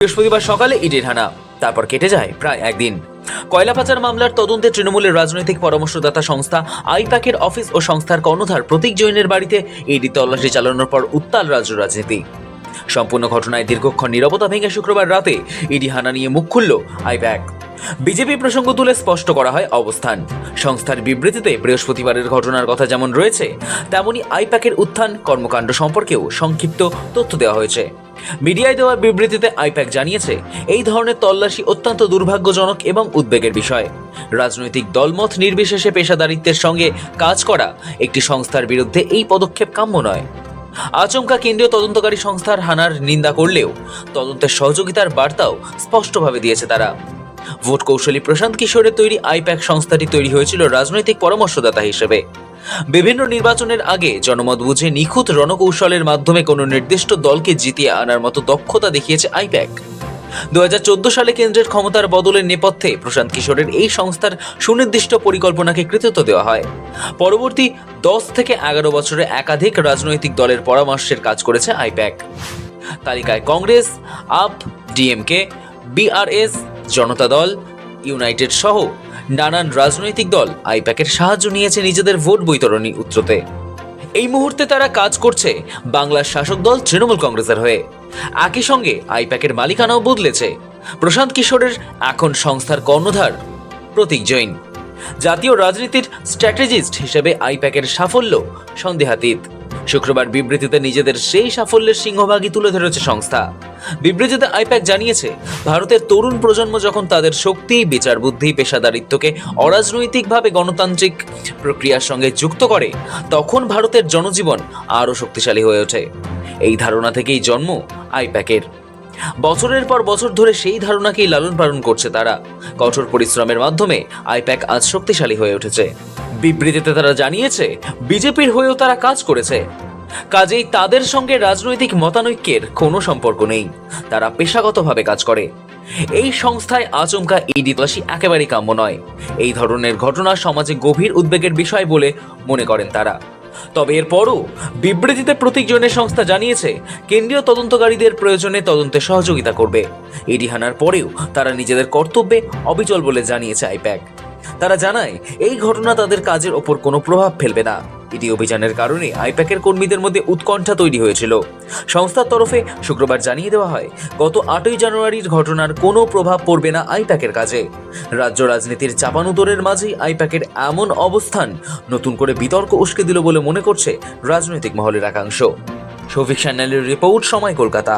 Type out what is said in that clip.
বৃহস্পতিবার সকালে ইডির হানা, তারপর কেটে যায় প্রায় একদিন। কয়লা পাচার মামলার তদন্তে তৃণমূলের রাজনৈতিক পরামর্শদাতা সংস্থা আইপ্যাকের অফিস ও সংস্থার কর্ণধার প্রতীক জৈনের বাড়িতে ইডি তল্লাশি চালানোর পর উত্তাল রাজ্য রাজনীতি। সম্পূর্ণ ঘটনায় দীর্ঘক্ষণ নীরবতা ভেঙে শুক্রবার রাতে ইডি হানা নিয়ে মুখ খুলল আইপ্যাক। বিজেপি প্রসঙ্গ তুলে স্পষ্ট করা হয় অবস্থান। সংস্থার বিবৃতিতে বৃহস্পতিবারের ঘটনার কথা যেমন রয়েছে, তেমনি আইপ্যাকের উত্থান কর্মকাণ্ড সম্পর্কেও সংক্ষিপ্ত তথ্য দেওয়া হয়েছে। মিডিয়ায় দেওয়া বিবৃতিতে আইপ্যাক জানিয়েছে, এই ধরনের তল্লাশি অত্যন্ত দুর্ভাগ্যজনক এবং উদ্বেগের বিষয়। রাজনৈতিক দলমত নির্বিশেষে পেশাদারিত্বের সঙ্গে কাজ করা একটি সংস্থার বিরুদ্ধে এই পদক্ষেপ কাম্য নয়। আচমকা কেন্দ্রীয় তদন্তকারী সংস্থার হানার নিন্দা করলেও তদন্তের সহযোগিতার বার্তাও স্পষ্টভাবে দিয়েছে তারা। ভোট কৌশলী প্রশান্ত কিশোরের তৈরি আইপ্যাক সংস্থাটি তৈরি হয়েছিল রাজনৈতিক পরামর্শদাতা হিসেবে। বিভিন্ন নির্বাচনের আগে জনমত বুঝে নিখুঁত রণকৌশলের মাধ্যমে কোনো নির্দিষ্ট দলকে জিতিয়ে আনার মতো দক্ষতা দেখিয়েছে আইপ্যাক। 2014 সালে কেন্দ্রের ক্ষমতার বদলের নেপথ্যে প্রশান্ত কিশোরের এই সংস্থার সুনির্দিষ্ট পরিকল্পনাকে কৃতিত্ব দেওয়া হয়। পরবর্তী 10 থেকে 11 বছরে একাধিক রাজনৈতিক দলের পরামর্শের কাজ করেছে আইপ্যাক। তালিকায় কংগ্রেস, আপ, ডিএমকে, বিআরএস, জনতা দল, ইউনাইটেড সহ নানান রাজনৈতিক দল আইপ্যাকের সাহায্য নিয়েছে নিজেদের ভোট বৈতরণী উতরোতে। এই মুহূর্তে তারা কাজ করছে বাংলার শাসক দল তৃণমূল কংগ্রেসের হয়ে। একই সঙ্গে আইপ্যাকের মালিকানাও বদলেছে। প্রশান্ত কিশোরের এখন সংস্থার কর্ণধার প্রতীক জৈন। জাতীয় রাজনীতির স্ট্র্যাটেজিস্ট হিসেবে আইপ্যাকের সাফল্য সন্দেহাতীত। শুক্রবার বিবৃতিতে নিজেদের সেই সাফল্যের সিংহভাগই তুলে ধরেছে সংস্থা। বিবৃতিতে আইপ্যাক জানিয়েছে, ভারতের তরুণ প্রজন্ম যখন তাদের শক্তি, বিচার বুদ্ধি, পেশাদারিত্বকে অরাজনৈতিকভাবে গণতান্ত্রিক প্রক্রিয়ার সঙ্গে যুক্ত করে, তখন ভারতের জনজীবন আরও শক্তিশালী হয়ে ওঠে। এই ধারণা থেকেই জন্ম আইপ্যাকের। বছরের পর বছর ধরে সেই ধারণাকেই লালন পালন করছে তারা। কঠোর পরিশ্রমের মাধ্যমে আইপ্যাক আজ শক্তিশালী হয়ে উঠেছে। বিবৃতিতে তারা জানিয়েছে, বিজেপির হয়েও তারা কাজ করেছে। কাজেই তাদের সঙ্গে রাজনৈতিক মতানৈক্যের কোনো সম্পর্ক নেই। তারা পেশাগতভাবে কাজ করে। এই সংস্থায় আচমকা ইডি তল্লাশি একেবারেই কাম্য নয়। এই ধরনের ঘটনা সমাজে গভীর উদ্বেগের বিষয় বলে মনে করেন তারা। তবে এরপরও বিবৃতিতে প্রতীক জৈনের সংস্থা জানিয়েছে, কেন্দ্রীয় তদন্তকারীদের প্রয়োজনে তদন্তে সহযোগিতা করবে। ইডি হানার পরেও তারা নিজেদের কর্তব্যে অবিচল বলে জানিয়েছে আইপ্যাক। তারা জানায়, এই ঘটনা তাদের কাজের ওপর কোনো প্রভাব ফেলবে না। ইডি অভিযানের কারণে আইপ্যাকের কর্মীদের মধ্যে উৎকণ্ঠা তৈরি হয়েছিল। সংস্থার তরফে শুক্রবার জানিয়ে দেওয়া হয়, গত 8ই জানুয়ারির ঘটনার কোনো প্রভাব পড়বে না আইপ্যাকের কাজে। রাজ্য রাজনীতির চাপানুতোরের মাঝেই আইপ্যাকের এমন অবস্থান নতুন করে বিতর্ক উস্কে দিল বলে মনে করছে রাজনৈতিক মহলের একাংশ। শফিক সান্যালের রিপোর্ট, সময়, কলকাতা।